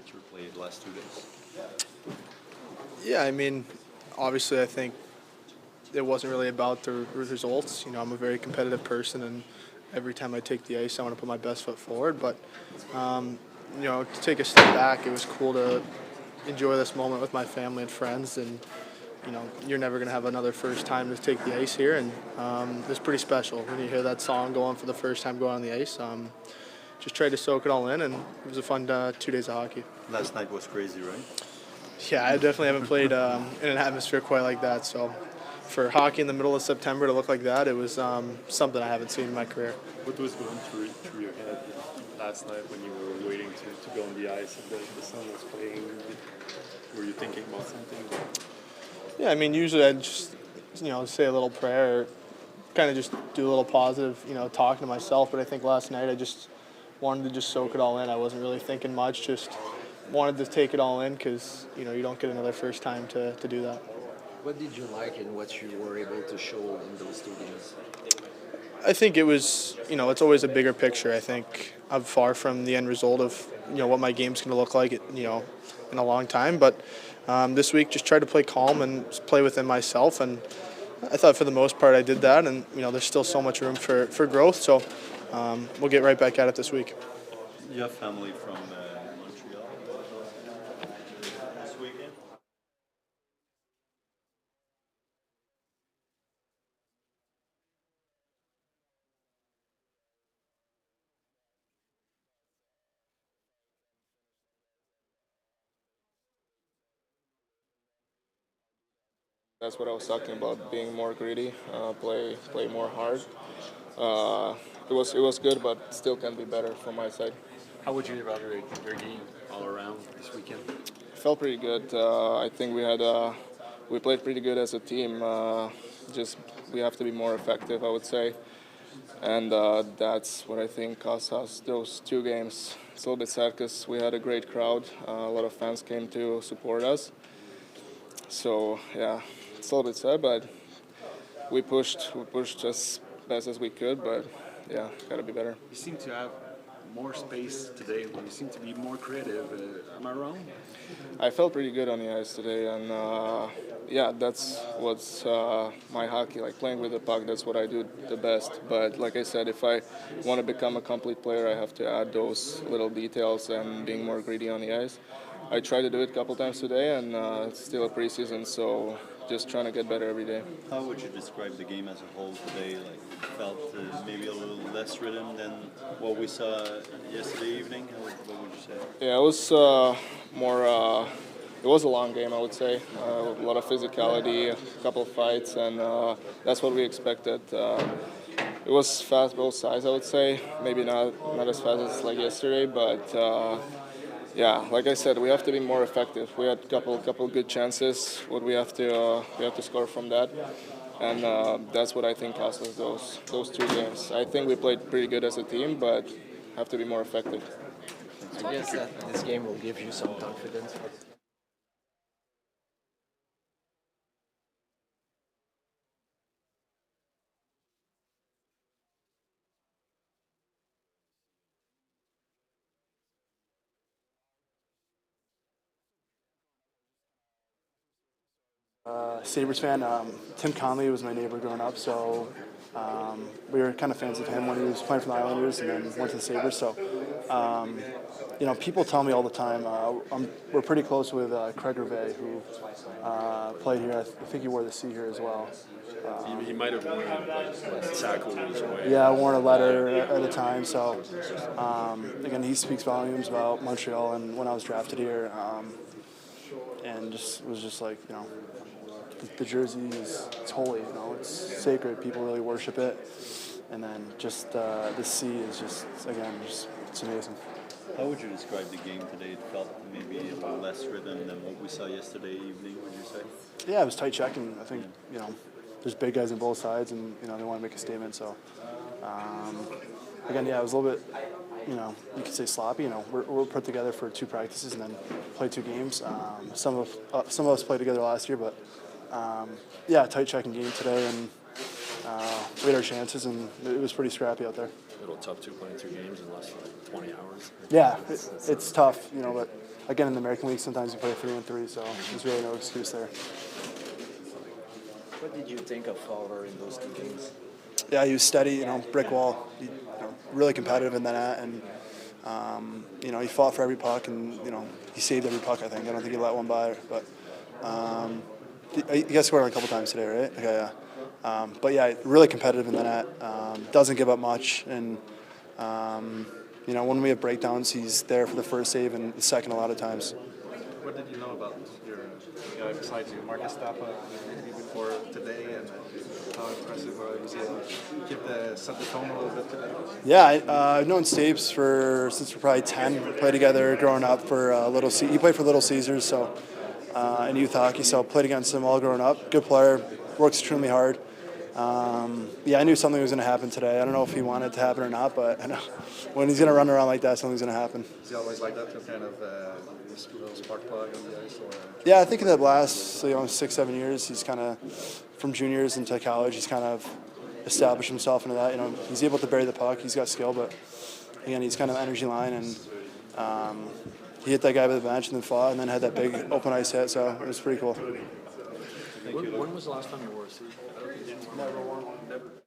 with your play the last 2 days? Yeah, I mean, obviously I think it wasn't really about the results. You know, I'm a very competitive person, and every time I take the ice, I want to put my best foot forward. But, you know, to take a step back, it was cool to enjoy this moment with my family and friends. And, you know, you're never going to have another first time to take the ice here. And it's pretty special when you hear that song going for the first time going on the ice. Just tried to soak it all in, and it was a fun 2 days of hockey. Last night was crazy, right? Yeah, I definitely haven't played in an atmosphere quite like that. So for hockey in the middle of September to look like that, it was something I haven't seen in my career. What was going through your head last night when you were waiting to go on the ice and the sun was playing? Were you thinking about something? Yeah, I mean, usually I'd just, you know, say a little prayer, kind of just do a little positive, you know, talking to myself. But I think last night I just wanted to just soak it all in. I wasn't really thinking much, just wanted to take it all in because, you know, you don't get another first time to do that. What did you like and what you were able to show in those 2 games? I think it was, you know, it's always a bigger picture. I think I'm far from the end result of, you know, what my game's going to look like, you know, in a long time. But this week, just tried to play calm and play within myself. And I thought for the most part I did that. And, you know, there's still so much room for growth. So we'll get right back at it this week. You have family from Montreal this weekend? That's what I was talking about, being more greedy, play more hard. It was good, but still can be better from my side. How would you evaluate your game all around this weekend? Felt pretty good. I think we played pretty good as a team. Just we have to be more effective, I would say, and that's what I think cost us those 2 games. It's a little bit sad because we had a great crowd. A lot of fans came to support us. So yeah, it's a little bit sad, but we pushed as best as we could. But yeah, gotta be better. You seem to have more space today. You seem to be more creative. Am I wrong? I felt pretty good on the ice today, and yeah, that's what's my hockey, like playing with the puck. That's what I do the best. But like I said, if I want to become a complete player, I have to add those little details and being more greedy on the ice. I tried to do it a couple times today, and it's still a preseason, so just trying to get better every day. How would you describe the game as a whole today? Like, felt maybe a little less rhythm than what we saw yesterday evening? What would you say? Yeah, it was more. It was a long game, I would say. A lot of physicality, a couple of fights, and that's what we expected. It was fast both sides, I would say. Maybe not as fast as like yesterday, but yeah, like I said, we have to be more effective. We had a couple good chances. What we have to score from that, and that's what I think cost us those 2 games. I think we played pretty good as a team, but have to be more effective. I guess that this game will give you some confidence. Sabres fan. Tim Conley was my neighbor growing up, so we were kind of fans of him when he was playing for the Islanders and then went to the Sabres. So, you know, people tell me all the time, we're pretty close with Craig Rivet, who played here. I think he wore the C here as well. He might have worn like tackle as well. Yeah, I worn a letter at a time. So, again, he speaks volumes about Montreal and when I was drafted here. And was just like, you know, the jersey it's holy, you know, it's sacred. People really worship it. And then just the C is just, again, it's amazing. How would you describe the game today? It felt maybe a little less rhythm than what we saw yesterday evening, would you say? Yeah, it was tight checking. I think, you know, there's big guys on both sides, and, you know, they want to make a statement. So, again, yeah, it was a little bit, you know, you could say sloppy. You know, we're put together for 2 practices and then play 2 games. Some of us played together last year, but yeah, tight checking game today, and we had our chances, and it was pretty scrappy out there. A little tough to play 2 games in less than like 20 hours. Yeah, it's tough, you know, but again, in the American League, sometimes you play 3-3, so there's really no excuse there. What did you think of Fowler in those 2 games? Yeah, he was steady, brick wall, really competitive in the net, and he fought for every puck, and he saved every puck. I think. I don't think he let one by, but he got scored a couple times today, right? Okay, yeah. But yeah, really competitive in the net. Doesn't give up much, and when we have breakdowns, he's there for the first save and the second a lot of times. What did you know about your guy beside you, Marcus Stappa, before today, and how impressive was he able to set the tone a little bit today? Yeah, I've known Stapes since we're probably 10. We played together growing up for he played for Little Caesars, so in youth hockey. So played against him all growing up. Good player, works extremely hard. I knew something was going to happen today. I don't know if he wanted it to happen or not, but I know when he's going to run around like that, something's going to happen. Is he always like that, kind of little spark plug on the ice? Or? Yeah, I think in the last 6-7 years, he's kind of from juniors into college. He's kind of established himself into that. He's able to bury the puck. He's got skill, but again, he's kind of energy line, and he hit that guy with the bench and then fought, and then had that big open ice hit. So it was pretty cool. When was the last time you wore a suit? Never won. Never.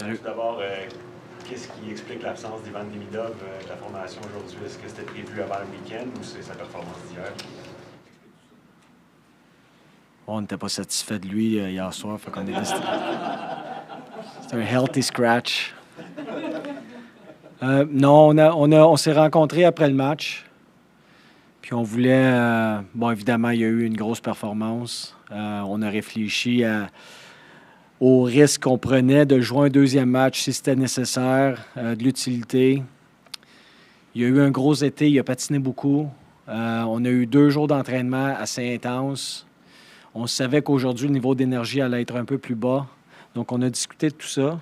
Salut. Tout d'abord, qu'est-ce qui explique l'absence d'Ivan Demidov de la formation aujourd'hui? Est-ce que c'était prévu avant le week-end ou c'est sa performance d'hier? On n'était pas satisfait de lui hier soir, fait qu'on est décidé. C'est un healthy scratch. Non, on s'est rencontrés après le match. Puis on voulait... bon, évidemment, il y a eu une grosse performance. On a réfléchi au risque qu'on prenait de jouer un deuxième match si c'était nécessaire, de l'utilité. Il y a eu un gros été, il a patiné beaucoup. On a eu 2 jours d'entraînement assez intenses. On savait qu'aujourd'hui, le niveau d'énergie allait être un peu plus bas. Donc, on a discuté de tout ça.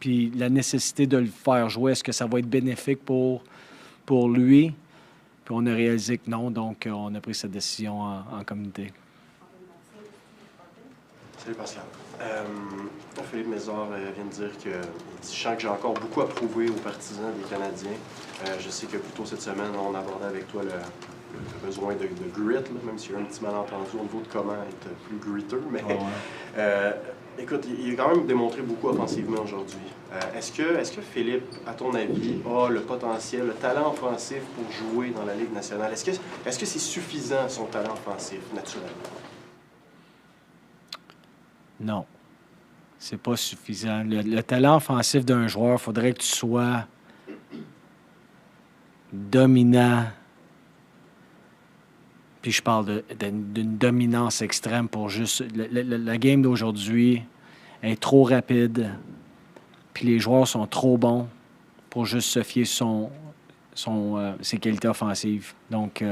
Puis la nécessité de le faire jouer, est-ce que ça va être bénéfique pour lui? Puis on a réalisé que non, donc on a pris cette décision en communauté. Salut Pascal. Filip Mesar vient de dire que je sens que j'ai encore beaucoup à prouver aux partisans des Canadiens. Je sais que plus tôt cette semaine, on abordait avec toi le besoin de grit, là, même s'il y a eu un petit malentendu au niveau de comment être plus griteux. Mais écoute, il a quand même démontré beaucoup offensivement aujourd'hui. Est-ce que Filip, à ton avis, a le potentiel, le talent offensif pour jouer dans la Ligue nationale? Est-ce que c'est suffisant, son talent offensif, naturellement? Non. C'est pas suffisant. Le talent offensif d'un joueur, il faudrait que tu sois dominant. Puis je parle d'une dominance extrême pour juste... La game d'aujourd'hui est trop rapide. Puis les joueurs sont trop bons pour juste se fier sur ses qualités offensives. Donc,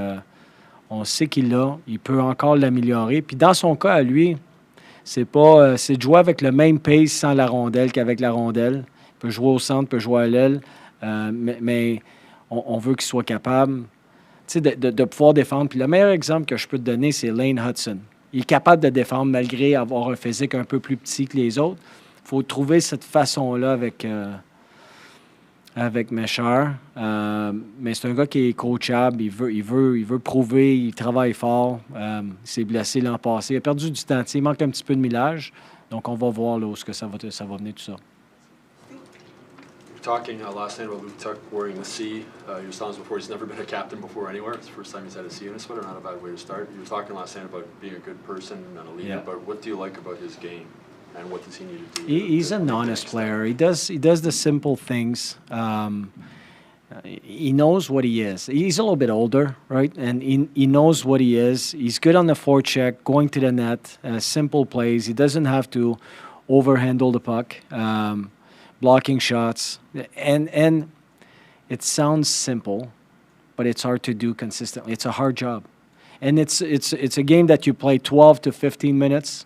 on sait qu'il l'a. Il peut encore l'améliorer. Puis dans son cas, à lui... C'est de jouer avec le même pace sans la rondelle qu'avec la rondelle. Il peut jouer au centre, il peut jouer à l'aile, mais on veut qu'il soit capable de pouvoir défendre. Puis le meilleur exemple que je peux te donner, c'est Lane Hudson. Il est capable de défendre malgré avoir un physique un peu plus petit que les autres. Il faut trouver cette façon-là avec Mesar. Mais c'est un gars qui est coachable. Il veut prouver. Il travaille fort. Il s'est blessé l'an passé. Il a perdu du temps. Il manque un petit peu de millage. Donc, on va voir là, où est-ce que ça va venir tout ça. You're talking last night about Luke Tuch wearing the C. Your son's before. He's never been a captain before anywhere. It's the first time he's had a C in his sweater. Not a bad way to start. You were talking last night about being a good person and a leader. Yeah. But what do you like about his game? And what does he need to do? He's an honest player. He does the simple things. He knows what he is. He's a little bit older, right? And he knows what he is. He's good on the forecheck, going to the net, simple plays. He doesn't have to overhandle the puck, blocking shots. And it sounds simple, but it's hard to do consistently. It's a hard job. And it's a game that you play 12 to 15 minutes.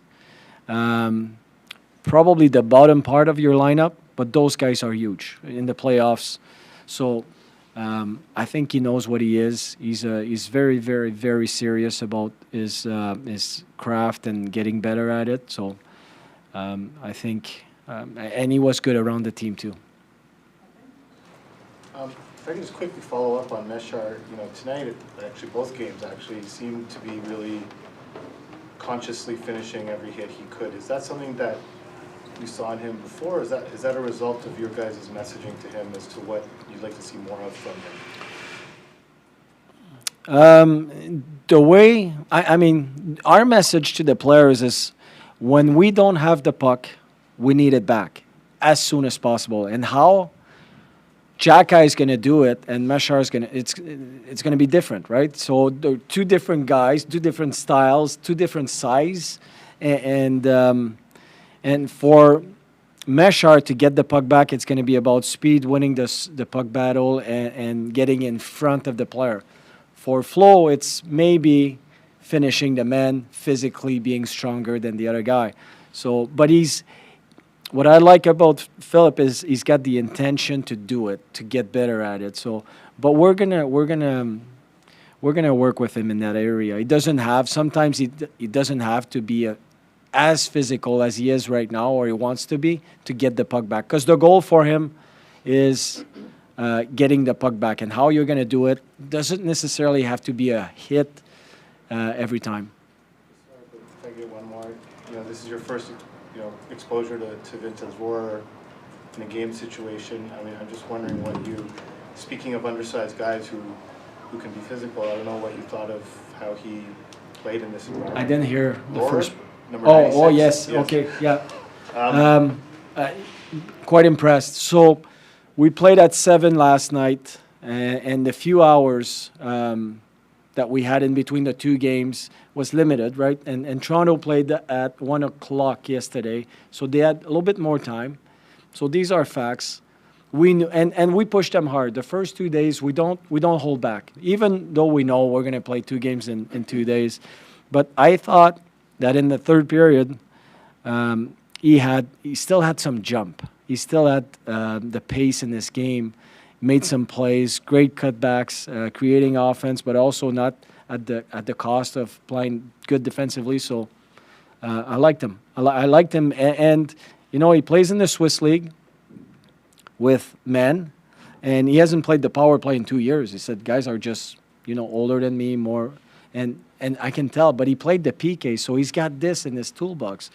Probably the bottom part of your lineup, but those guys are huge in the playoffs. So I think he knows what he is. He's very, very, very serious about his craft and getting better at it. So I think, and he was good around the team too. If I can just quickly follow up on Mesar, tonight, actually both games actually seemed to be really consciously finishing every hit he could. Is that something that you saw in him before? Is that a result of your guys' messaging to him as to what you'd like to see more of from him? The way, I mean, our message to the players is when we don't have the puck, we need it back as soon as possible. And how Jack is going to do it and Mesar is going to, it's going to be different, right? So they're 2 different guys, 2 different styles, 2 different size, and for Mesar to get the puck back, it's going to be about speed, winning the puck battle, and getting in front of the player. For Flo, it's maybe finishing the man, physically being stronger than the other guy. So, but what I like about Filip is he's got the intention to do it, to get better at it. So, but we're gonna work with him in that area. He doesn't have. Sometimes he doesn't have to be as physical as he is right now, or he wants to be, to get the puck back. Because the goal for him is getting the puck back, and how you're going to do it doesn't necessarily have to be a hit every time. If I get one more, this is your first, exposure to Vincent's Roar in a game situation. I mean, I'm just wondering what you, speaking of undersized guys who can be physical, I don't know what you thought of how he played in this environment. I didn't hear the Lord, first. number Oh, 96. yes. Okay, yeah. Quite impressed. So we played at 7 last night, and the few hours that we had in between the two games was limited, right? And Toronto played at 1 o'clock yesterday, so they had a little bit more time. So these are facts. We knew, and we pushed them hard. The first 2 days, we don't hold back, even though we know we're going to play 2 games in 2 days. But I thought that in the third period, he still had some jump. He still had the pace in this game. Made some plays, great cutbacks, creating offense, but also not at the cost of playing good defensively. So I liked him. I liked him, and you know, he plays in the Swiss League with men, and he hasn't played the power play in 2 years. He said guys are just, you know, older than me, more, and I can tell. But he played the PK, so he's got this in his toolbox.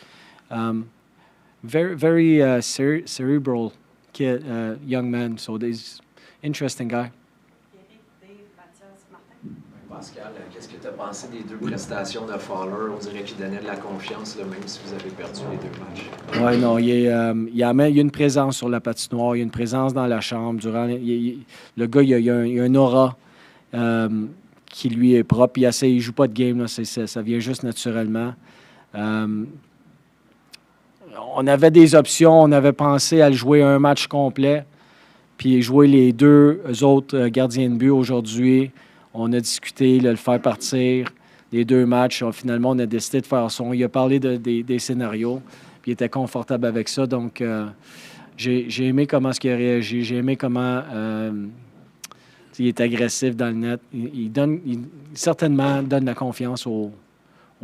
Very cerebral kid, young man. So he's interesting guy. Pascal, qu'est-ce que tu as pensé des 2 prestations de Fowler? On dirait qu'il donnait de la confiance, là, même si vous avez perdu les 2 matchs. Oui, non, il y a une présence sur la patinoire, il y a une présence dans la chambre. Le gars, il y a un aura qui lui est propre. Il ne joue pas de game, là, ça vient juste naturellement. On avait des options, on avait pensé à le jouer un match complet, puis jouer les 2 autres gardiens de but aujourd'hui. On a discuté, le faire partir, les 2 matchs. Finalement, on a décidé de faire ça. Il a parlé des scénarios, puis il était confortable avec ça. Donc, j'ai aimé comment il a réagi. J'ai aimé comment il est agressif dans le net. Il certainement donne la confiance aux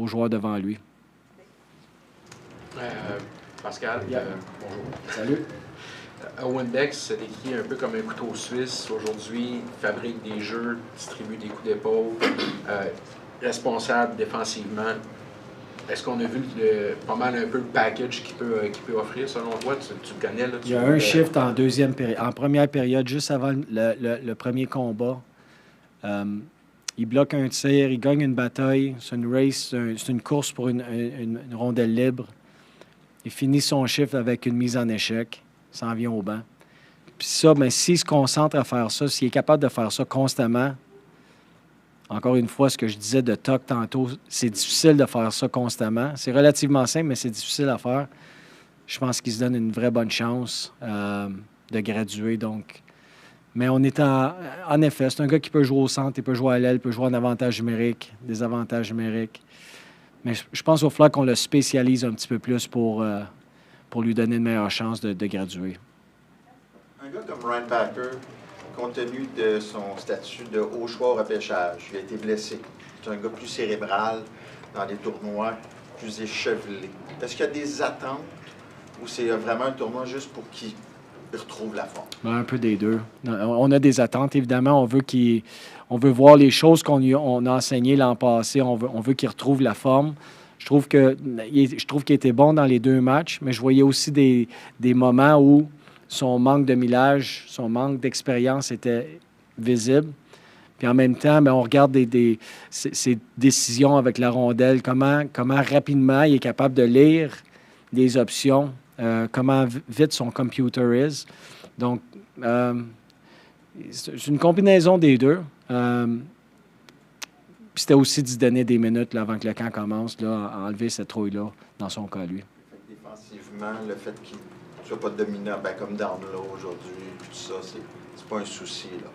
joueurs devant lui. Pascal, bonjour. Salut. Windex se décrit un peu comme un couteau suisse. Aujourd'hui, fabrique des jeux, distribue des coups d'épaule, responsable défensivement. Est-ce qu'on a vu pas mal un peu le package qu'il peut offrir selon toi? Tu le connais, là? Il y a un shift en première période, juste avant le premier combat. Il bloque un tir, il gagne une bataille. C'est une race, c'est une course pour une rondelle libre. Il finit son shift avec une mise en échec. Il s'en vient au banc. Puis ça, bien, s'il se concentre à faire ça, s'il est capable de faire ça constamment, encore une fois, ce que je disais de Tuch tantôt, c'est difficile de faire ça constamment. C'est relativement simple, mais c'est difficile à faire. Je pense qu'il se donne une vraie bonne chance de graduer. Donc. Mais on est en effet, c'est un gars qui peut jouer au centre, il peut jouer à l'aile, il peut jouer en avantage numérique, des avantages numériques. Mais je pense qu'il va falloir qu'on le spécialise un petit peu plus pour lui donner une meilleure chance de graduer. Un gars comme Ryan Packer, compte tenu de son statut de haut choix au repêchage, il a été blessé. C'est un gars plus cérébral dans les tournois, plus échevelé. Est-ce qu'il y a des attentes ou c'est vraiment un tournoi juste pour qu'il retrouve la forme? Un peu des deux. On a des attentes, évidemment. On veut voir les choses qu'on a enseignées l'an passé. On veut qu'il retrouve la forme. Je trouve qu'il était bon dans les 2 matchs, mais je voyais aussi des moments où son manque de millage, son manque d'expérience était visible. Puis en même temps, bien, on regarde ses décisions avec la rondelle, comment rapidement il est capable de lire des options, comment vite son computer is. Donc, c'est une combinaison des deux. Puis c'était aussi d'y donner des minutes là, avant que le camp commence, là, à enlever cette trouille-là, dans son cas, lui. Défensivement, le fait qu'il ne soit pas dominant, ben, comme Darnell aujourd'hui, tout ça, c'est pas un souci, là.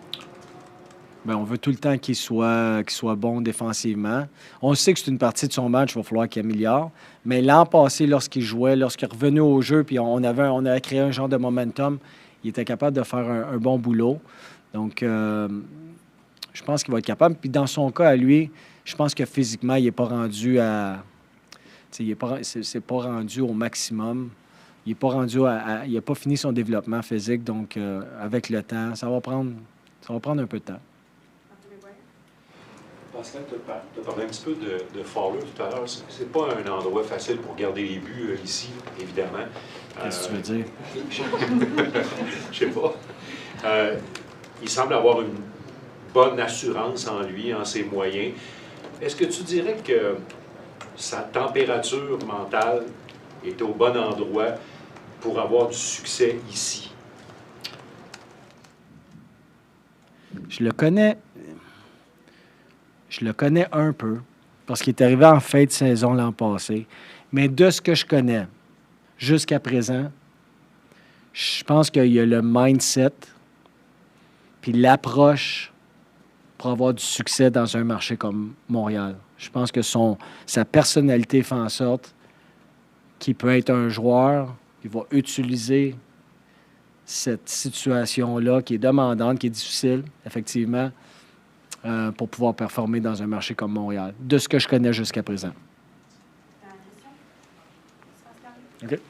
Bien, on veut tout le temps qu'il soit bon défensivement. On sait que c'est une partie de son match, il va falloir qu'il améliore. Mais l'an passé, lorsqu'il jouait, lorsqu'il est revenu au jeu, puis on a créé un genre de momentum, il était capable de faire un bon boulot. Donc, je pense qu'il va être capable. Puis dans son cas, à lui, je pense que physiquement, il n'est pas rendu à... C'est pas rendu au maximum. Il n'a pas fini son développement physique. Donc, avec le temps, ça va prendre un peu de temps. Pascal, tu as parlé un petit peu de Fowler tout à l'heure. C'est pas un endroit facile pour garder les buts ici, évidemment. Qu'est-ce que tu veux dire? Je sais pas. Il semble avoir une bonne assurance en lui, en ses moyens. Est-ce que tu dirais que sa température mentale est au bon endroit pour avoir du succès ici? Je le connais un peu, parce qu'il est arrivé en fin de saison l'an passé. Mais de ce que je connais jusqu'à présent, je pense qu'il y a le mindset puis l'approche pour avoir du succès dans un marché comme Montréal. Je pense que sa personnalité fait en sorte qu'il peut être un joueur qui va utiliser cette situation-là qui est demandante, qui est difficile, effectivement, pour pouvoir performer dans un marché comme Montréal, de ce que je connais jusqu'à présent. Question? OK.